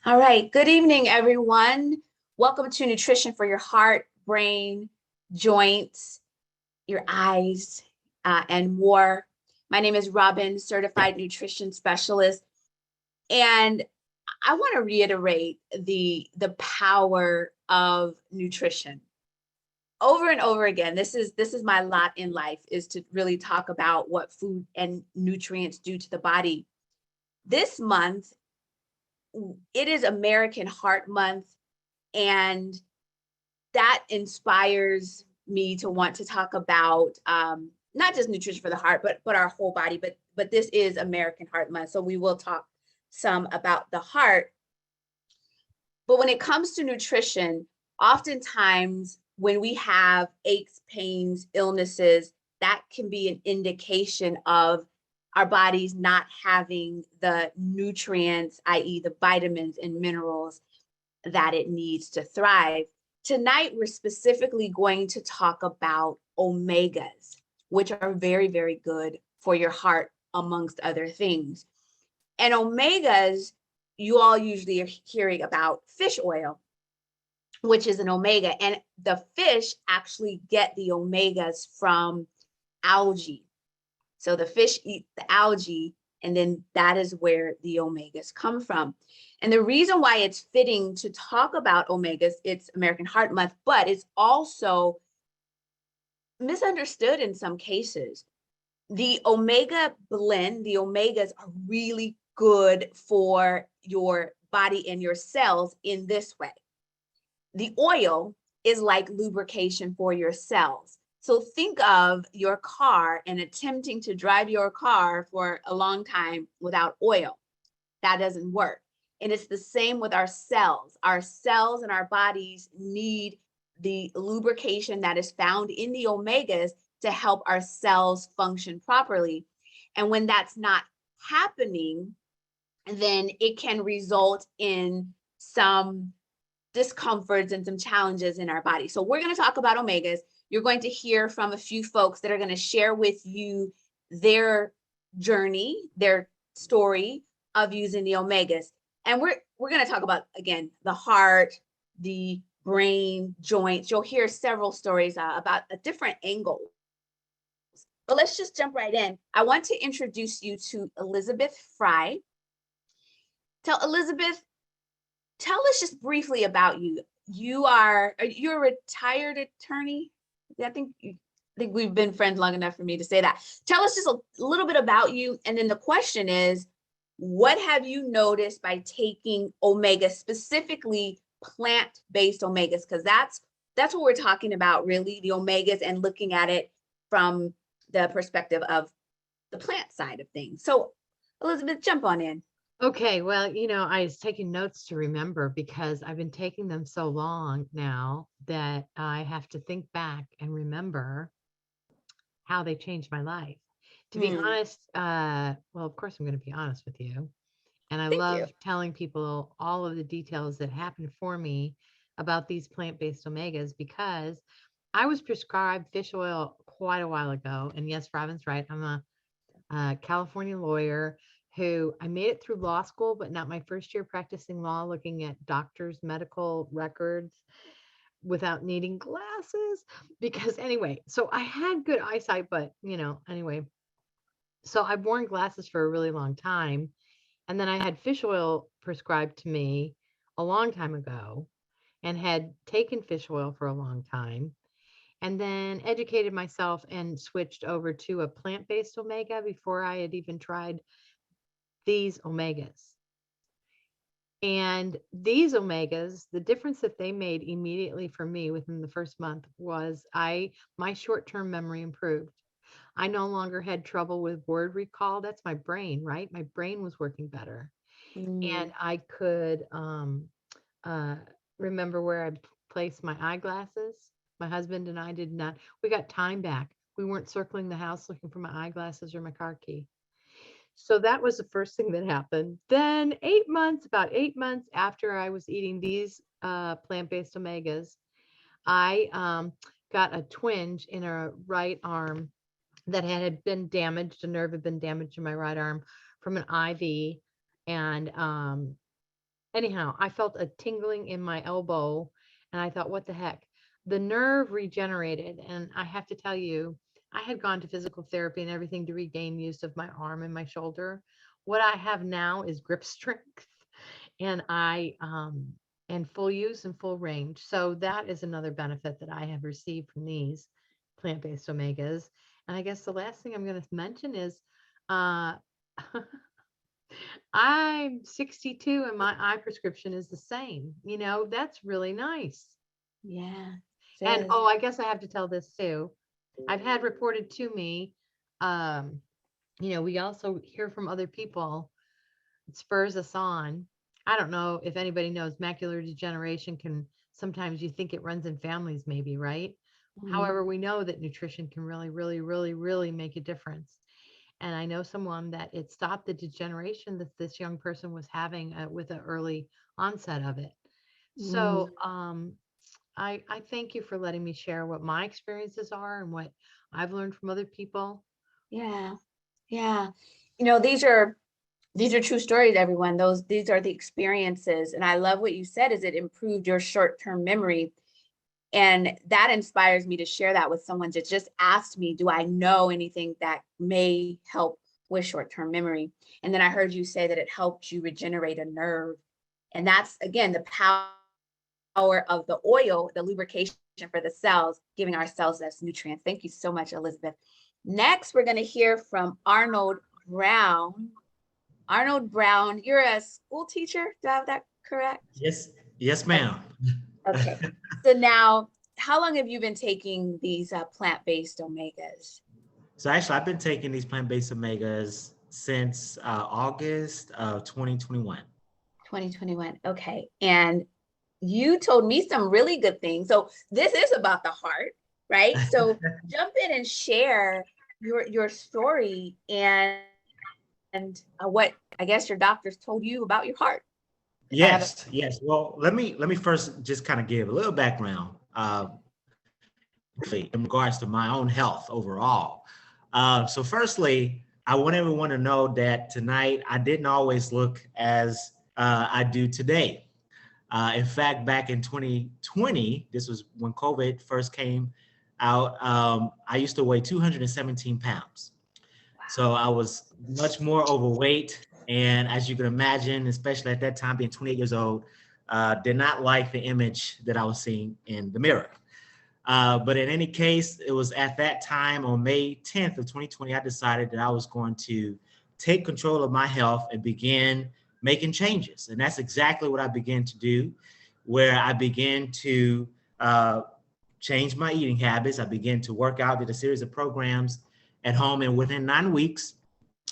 All right. Good evening, everyone. Welcome to Nutrition for Your Heart, Brain, Joints, your eyes, and more. My name is Robin, certified nutrition specialist, and I want to reiterate the power of nutrition over and over again. This is my lot in life, is to really talk about what food and nutrients do to the body. This month, it is American Heart Month, and that inspires me to want to talk about not just nutrition for the heart, but our whole body. But this is American Heart Month, so we will talk some about the heart. But when it comes to nutrition, oftentimes when we have aches, pains, illnesses, that can be an indication of our bodies not having the nutrients, i.e., the vitamins and minerals that it needs to thrive. Tonight, we're specifically going to talk about omegas, which are very, very good for your heart, amongst other things. And omegas, you all usually are hearing about fish oil, which is an omega. And the fish actually get the omegas from algae. So the fish eat the algae, and then that is where the omegas come from. And the reason why it's fitting to talk about omegas, it's American Heart Month, but it's also misunderstood in some cases. The omega blend, the omegas are really good for your body and your cells in this way. The oil is like lubrication for your cells. So think of your car and attempting to drive your car for a long time without oil. That doesn't work. And it's the same with our cells. Our cells and our bodies need the lubrication that is found in the omegas to help our cells function properly. And when that's not happening, then it can result in some discomforts and some challenges in our body. So we're going to talk about omegas. You're going to hear from a few folks that are going to share with you their journey, their story of using the omegas. And we're going to talk about, again, the heart, the brain, joints. You'll hear several stories about a different angle. But let's just jump right in. I want to introduce you to Elizabeth Frye. Tell us just briefly about you. You're a retired attorney. I think we've been friends long enough for me to say that. Tell us just a little bit about you. And then the question is, what have you noticed by taking omega, specifically plant-based omegas? Because that's what we're talking about, really, the omegas, and looking at it from the perspective of the plant side of things. So Elizabeth, jump on in. Okay, well, I was taking notes to remember because I've been taking them so long now that I have to think back and remember how they changed my life. To be Hmm. honest, well, of course, I'm going to be honest with you. And I Thank you. love telling people all of the details that happened for me about these plant based omegas because I was prescribed fish oil quite a while ago. And yes, Robin's right. I'm a California lawyer who I made it through law school, but not my first year practicing law, looking at doctors' medical records without needing glasses. Because anyway, so I had good eyesight, but anyway, so I've worn glasses for a really long time. And then I had fish oil prescribed to me a long time ago and had taken fish oil for a long time and then educated myself and switched over to a plant-based omega before I had even tried these omegas. And these omegas, the difference that they made immediately for me within the first month was my short-term memory improved. I no longer had trouble with word recall. That's my brain, right? My brain was working better. And Mm. I could uh, remember where I placed my eyeglasses. My husband and I did not, we got time back. We weren't circling the house looking for my eyeglasses or my car key. So that was the first thing that happened. Then about 8 months after I was eating these plant-based omegas, I got a twinge in a right arm that had been damaged. A nerve had been damaged in my right arm from an IV, and Anyhow, I felt a tingling in my elbow and I thought, what the heck? The nerve regenerated. And I have to tell you, I had gone to physical therapy and everything to regain use of my arm and my shoulder. What I have now is grip strength and and full use and full range. So that is another benefit that I have received from these plant-based omegas. And I guess the last thing I'm going to mention is uh I'm 62 and my eye prescription is the same. That's really nice. Yeah, And sis. oh, I guess I have to tell this too. I've had reported to me, um, we also hear from other people. It spurs us on. I don't know if anybody knows macular degeneration can sometimes you think it runs in families, maybe, right? Mhm. However, we know that nutrition can really, really, really, really make a difference. And I know someone that it stopped the degeneration that this young person was having with an early onset of it. Mm, So I thank you for letting me share what my experiences are and what I've learned from other people. yeah, yeah. These are true stories, everyone. These are the experiences. And I love what you said is it improved your short-term memory. And that inspires me to share that with someone that just asked me, do I know anything that may help with short-term memory? And then I heard you say that it helped you regenerate a nerve. And that's again the power of the oil, the lubrication for the cells, giving our cells those nutrients. Thank you so much, Elizabeth. Next, we're going to hear from Arnold Brown. Arnold Brown, you're a school teacher. Do I have that correct? Yes, yes, Okay. ma'am. Okay. So now, how long have you been taking these plant-based omegas? So actually, I've been taking these plant-based omegas since August of 2021. 2021. Okay. And you told me some really good things. So this is about the heart, right? So jump in and share your story and what I guess your doctors told you about your heart. If I have it. Yes, yes. Well, let me first just kind of give a little background in regards to my own health overall. So firstly, I want everyone to know that tonight I didn't always look as I do today. In fact, back in 2020, this was when COVID first came out, I used to weigh 217 pounds. So I was much more overweight. And as you can imagine, especially at that time, being 28 years old, did not like the image that I was seeing in the mirror. But in any case, it was at that time on May 10th of 2020, I decided that I was going to take control of my health and begin making changes. And that's exactly what I began to do, where I began to change my eating habits. I began to work out, did a series of programs at home. And within 9 weeks,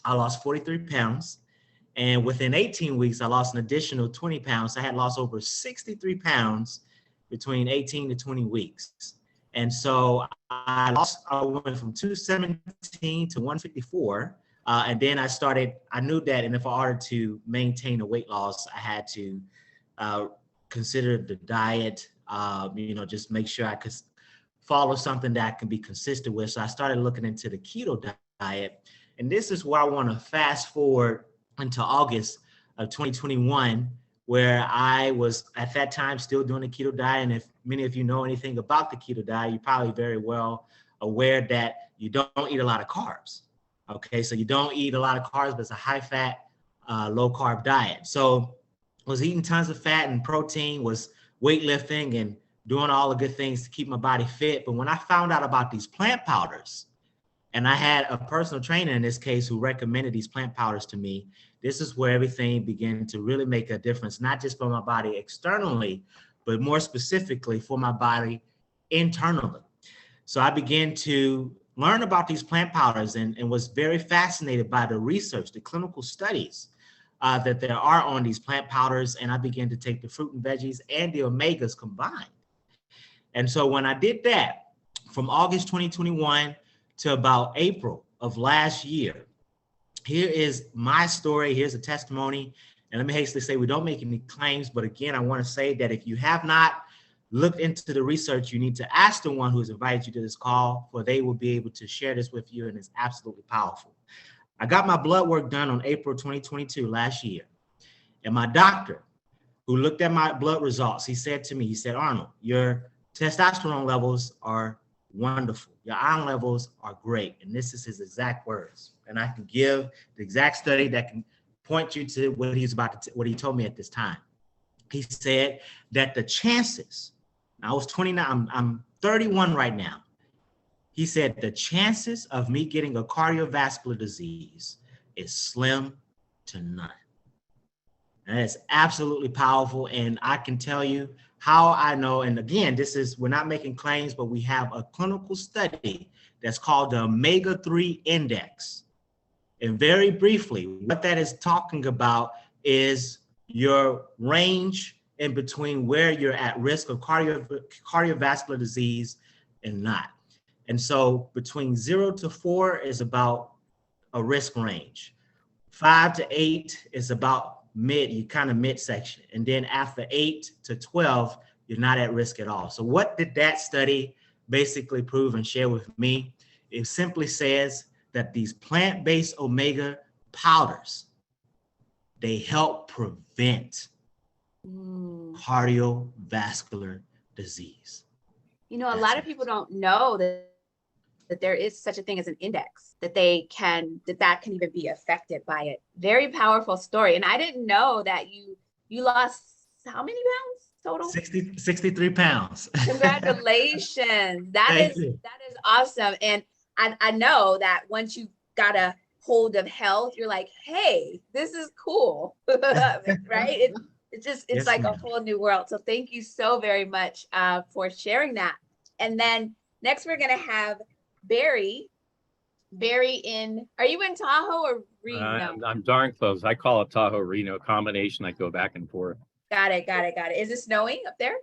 I lost 43 pounds. And within 18 weeks, I lost an additional 20 pounds. I had lost over 63 pounds between 18 to 20 weeks. And so I went from 217 to 154. And then I knew that, and if I ordered to maintain a weight loss, I had to uh, consider the diet, just make sure I could follow something that I can be consistent with. So I started looking into the keto diet. And this is where I want to fast forward until August of 2021, where I was at that time still doing the keto diet. And if many of you know anything about the keto diet, you're probably very well aware that you don't eat a lot of carbs. Okay, so you don't eat a lot of carbs, but it's a high fat, low carb diet. So I was eating tons of fat and protein, was weightlifting and doing all the good things to keep my body fit. But when I found out about these plant powders, and I had a personal trainer in this case who recommended these plant powders to me, this is where everything began to really make a difference, not just for my body externally, but more specifically for my body internally. So I began to learn about these plant powders and was very fascinated by the research, the clinical studies that there are on these plant powders. And I began to take the fruit and veggies and the omegas combined. And so when I did that from August 2021 to about April of last year, here is my story. Here's a testimony. And let me hastily say, we don't make any claims. But again, I want to say that if you have not looked into the research, you need to ask the one who has invited you to this call, for they will be able to share this with you. And it's absolutely powerful. I got my blood work done on April 2022 last year. And my doctor who looked at my blood results, he said to me, he said, Arnold, your testosterone levels are wonderful. Your iron levels are great. And this is his exact words. And I can give the exact study that can point you to what he's about to, what he told me at this time. He said that the chances, I was 29, I'm 31 right now. He said the chances of me getting a cardiovascular disease is slim to none. And it's absolutely powerful. And I can tell you how I know, and again, we're not making claims, but we have a clinical study that's called the omega-3 index. And very briefly, what that is talking about is your range in between where you're at risk of cardiovascular disease and not. And so between 0 to 4 is about a risk range. 5 to 8 is about midsection. And then after 8 to 12, you're not at risk at all. So what did that study basically prove and share with me? It simply says that these plant-based omega powders, they help prevent cardiovascular disease. You know, a lot of people don't know that there is such a thing as an index, that that can even be affected by it. Very powerful story. And I didn't know that you lost how many pounds total? 63 pounds. Congratulations. That is awesome. And I know that once you got a hold of health, you're like, hey, this is cool. Right? It's like a whole new world. So thank you so very much for sharing that. And then next we're going to have Barry. Barry are you in Tahoe or Reno? I'm darn close. I call it Tahoe Reno combination. I go back and forth. Got it. Is it snowing up there?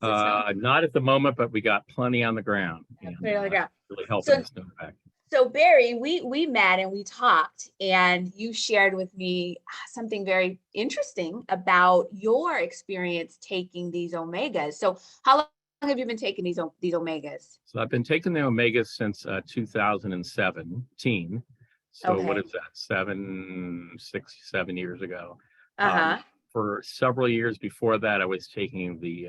Not at the moment, but we got plenty on the ground. Plenty on the ground. Really helping the snow back. So Barry, we met and we talked, and you shared with me something very interesting about your experience taking these omegas. So how long have you been taking these omegas? So I've been taking the omegas since 2017. So what is that? 6, 7 years ago. For several years before that, I was taking the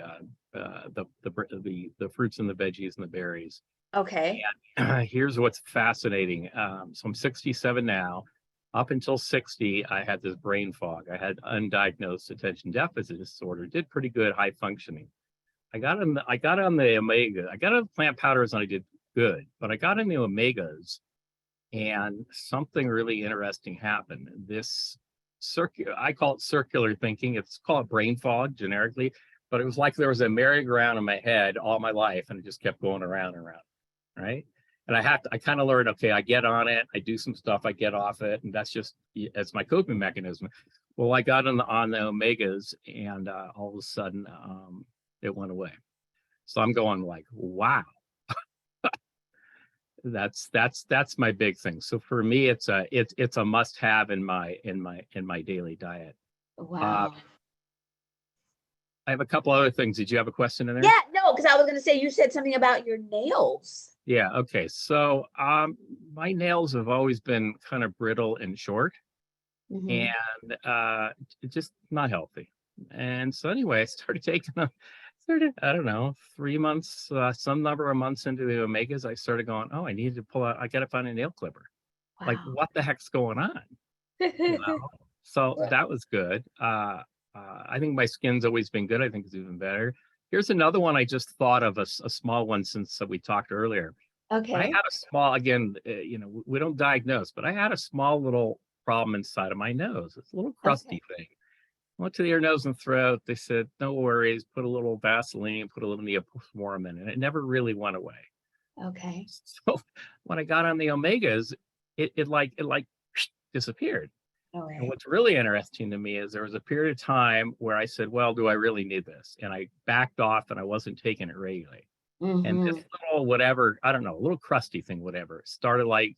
fruits and the veggies and the berries. Okay. And here's what's fascinating. So I'm 67 now. Up until 60, I had this brain fog. I had undiagnosed attention deficit disorder. Did pretty good, high functioning. I got on the omega. I got on the plant powders and I did good, but I got on the omegas, and something really interesting happened. I call it circular thinking. It's called brain fog generically, but it was like there was a merry-go-round in my head all my life, and it just kept going around and around, right? And I kind of learned, okay, I get on it, I do some stuff, I get off it, and that's my coping mechanism. Well, I got on the omegas, and all of a sudden, it went away. So I'm going like, wow. That's my big thing. So for me, it's a must-have in my daily diet. Wow. I have a couple other things. Did you have a question in there? Yeah, no, because I was going to say, you said something about your nails. Yeah. Okay. So my nails have always been kind of brittle and short, and just not healthy. And so anyway, I started taking them. I don't know, 3 months, some number of months into the omegas, I started going, oh, I need to pull out, I got to find a nail clipper. Wow. Like, what the heck's going on? So that was good. I think my skin's always been good. I think it's even better. Here's another one I just thought of, a small one since we talked earlier. Okay. I had a small, again, we don't diagnose, but I had a small little problem inside of my nose. It's a little crusty thing. Went to the ear, nose, and throat. They said, no worries, put a little Vaseline, put a little Neosporin in, and it never really went away. Okay. So when I got on the omegas, it disappeared. Okay. And what's really interesting to me is there was a period of time where I said, well, do I really need this? And I backed off and I wasn't taking it regularly. And this little whatever, I don't know, a little crusty thing, whatever, started like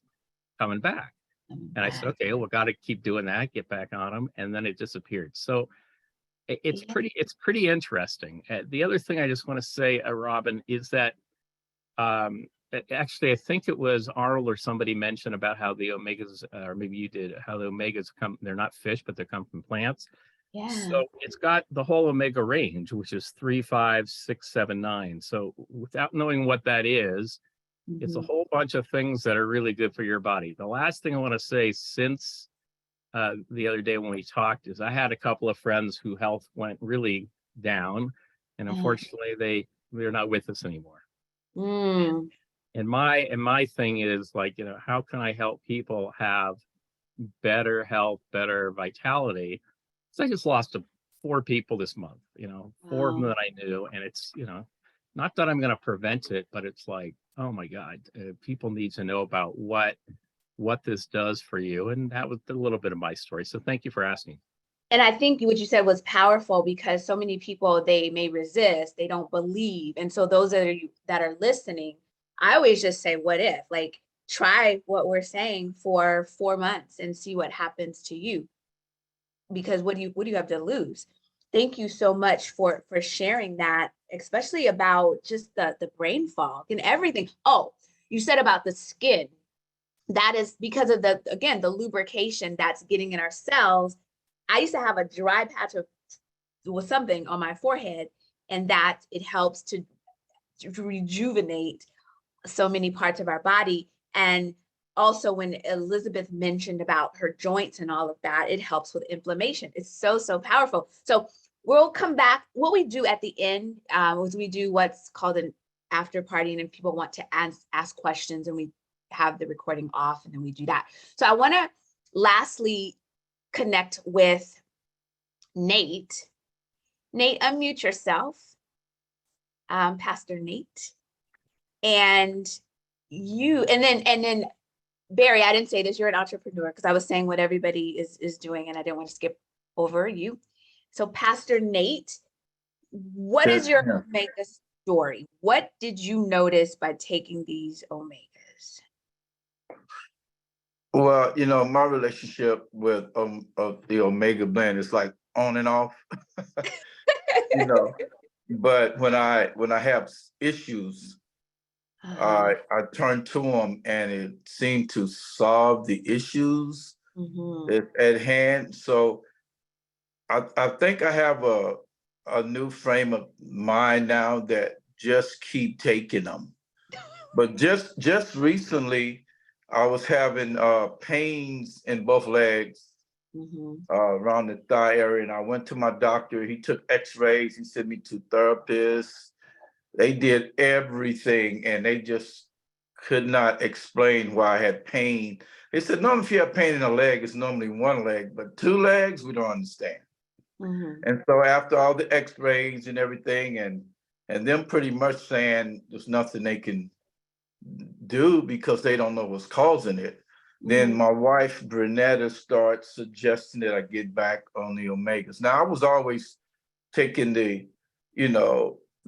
coming back. And I said, okay, well, got to keep doing that, get back on them. And then it disappeared. So it's pretty interesting. The other thing I just want to say, Robin, is that actually, I think it was Arnold or somebody mentioned about how the omegas, or maybe you did, how the omegas they're not fish, but they come from plants. Yeah. So it's got the whole omega range, which is 3, 5, 6, 7, 9. So without knowing what that is, it's a Mhm. whole bunch of things that are really good for your body. The last thing I want to say since the other day when we talked is I had a couple of friends who health went really down, and unfortunately they're not with us anymore. Mm. And my thing is like, how can I help people have better health, better vitality? So I just lost 4 people this month, 4 of them Wow. that I knew, and it's, not that I'm going to prevent it, but it's like, oh my God, people need to know about what this does for you. And that was a little bit of my story. So thank you for asking. And I think what you said was powerful because so many people, they may resist, they don't believe. And so those that are listening, I always just say, what if? Like, try what we're saying for 4 months and see what happens to you. Because what do you have to lose? Thank you so much for sharing that, especially about just the brain fog and everything. Oh, you said about the skin. That is because of the lubrication that's getting in our cells. I used to have a dry patch with something on my forehead, and that it helps to rejuvenate so many parts of our body. And also when Elizabeth mentioned about her joints and all of that, it helps with inflammation. It's so powerful. So we'll come back. What we do at the end is we do what's called an after party, and people want to ask questions, and we have the recording off, and then we do that. So I want to lastly connect with Nate. Nate, unmute yourself, Pastor Nate. And then Barry, I didn't say this, you're an entrepreneur, because I was saying what everybody is doing, and I didn't want to skip over you. So Pastor Nate, what is your omega story? What did you notice by taking these omegas? Well, my relationship with of the omega blend is like on and off, you know. But when I have issues, I turn to them, and it seemed to solve the issues at hand. So I think I have a new frame of mind now that just keep taking them. But just recently, I was having pains in both legs, around the thigh area, and I went to my doctor. He took X-rays. He sent me to therapists. They did everything, and they just could not explain why I had pain. They said, normally if you have pain in a leg, it's normally one leg, but 2 legs, we don't understand. And so after all the X-rays and everything, and them pretty much saying there's nothing they can do because they don't know what's causing it, then my wife Bernetta starts suggesting that I get back on the omegas. Now I was always taking the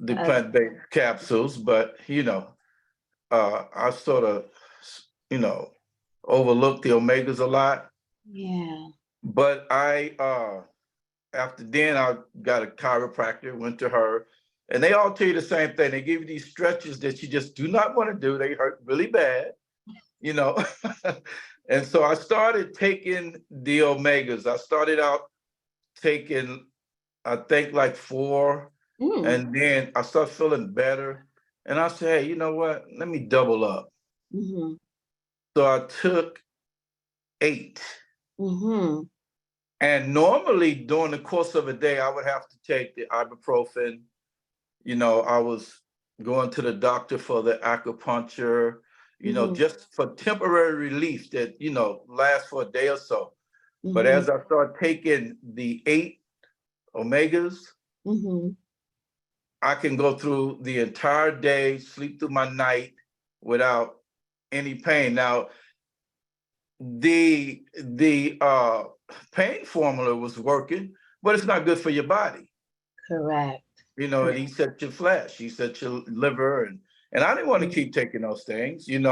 plant-based capsules, but I sort of overlooked the omegas a lot. Yeah. But after then I got a chiropractor, went to her, and they all tell you the same thing. They give you these stretches that you just do not want to do. They hurt really bad, you know. And so I started taking the omegas. I started out taking, I think, like 4, and then I started feeling better. And I said, hey, you know what? Let me double up. So I took 8. And normally during the course of a day, I would have to take the ibuprofen. I was going to the doctor for the acupuncture, just for temporary relief that, lasts for a day or so. But as I started taking the 8 omegas, I can go through the entire day, sleep through my night without any pain. Now, the pain formula was working, but it's not good for your body. Correct. It eats at your flesh, eats at your liver, and I didn't want to keep taking those things, and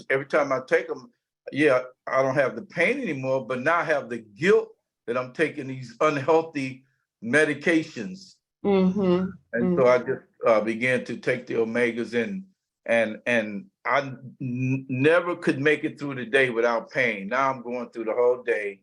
every time I take them, I don't have the pain anymore, but now I have the guilt that I'm taking these unhealthy medications. And so I just began to take the omegas and I never could make it through the day without pain. Now I'm going through the whole day.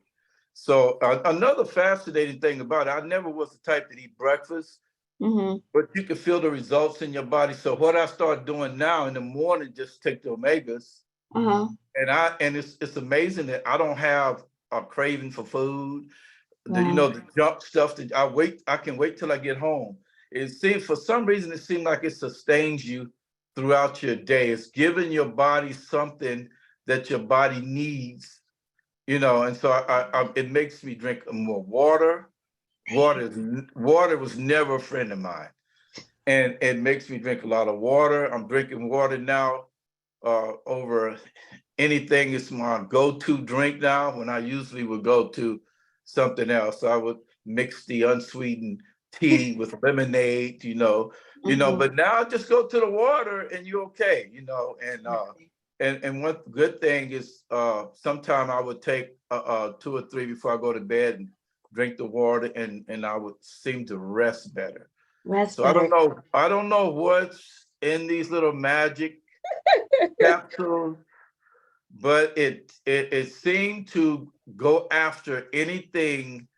So another fascinating thing about it, I never was the type that eat breakfast, but you can feel the results in your body. So what I start doing now in the morning, just take the omegas, and it's amazing that I don't have a craving for food. You know, the junk stuff that I can wait till I get home. It seems, for some reason, it seems like it sustains you throughout your day. It's giving your body something that your body needs, you know, and so it makes me drink more water. Water was never a friend of mine, and it makes me drink a lot of water. I'm drinking water now over anything. Is my go-to drink now, when I usually would go to something else. I would mix the unsweetened tea with lemonade, but now I just go to the water and you're okay, and one good thing is sometime I would take 2 or 3 before I go to bed and drink the water, and I would seem to rest better. So I don't know what's in these little magic capsules, but it seemed to go after anything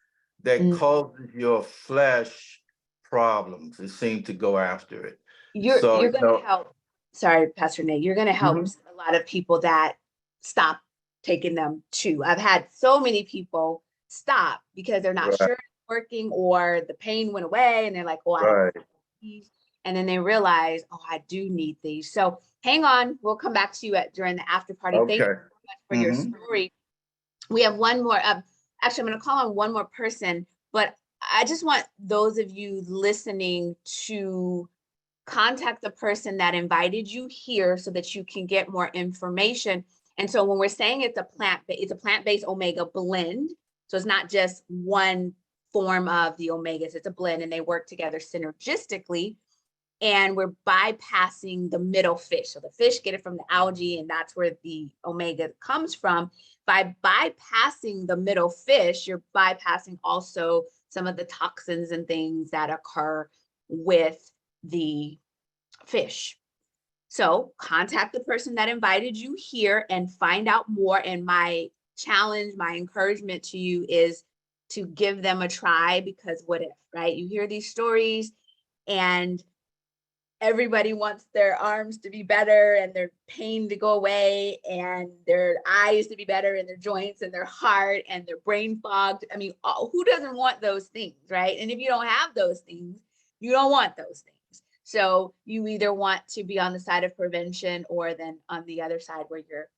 that causes your flesh problems. It seemed to go after it. You're going to help. Sorry, Pastor Nate, you're going to help a lot of people that stop taking them too. I've had so many people stop because they're not sure it's working, or the pain went away and they're like, oh, I don't need these. And then they realize, oh, I do need these. So hang on, we'll come back to you during the after party. Thank you so much for your story. We have one more. Actually, I'm going to call on one more person, but I just want those of you listening to contact the person that invited you here so that you can get more information. And so when we're saying it's a plant-based omega blend, so it's not just one form of the omegas, it's a blend, and they work together synergistically. And we're bypassing the middle fish. So the fish get it from the algae, and that's where the omega comes from. By bypassing the middle fish, you're bypassing also some of the toxins and things that occur with the fish. So contact the person that invited you here and find out more. And my challenge, my encouragement to you is to give them a try, because what if, right? You hear these stories and everybody wants their arms to be better and their pain to go away and their eyes to be better and their joints and their heart and their brain fogged. I mean, who doesn't want those things, right? And if you don't have those things, you don't want those things. So you either want to be on the side of prevention or then on the other side where you're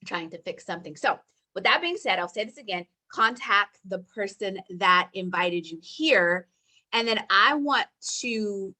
trying to fix something. So with that being said, I'll say this again, contact the person that invited you here. And then I want to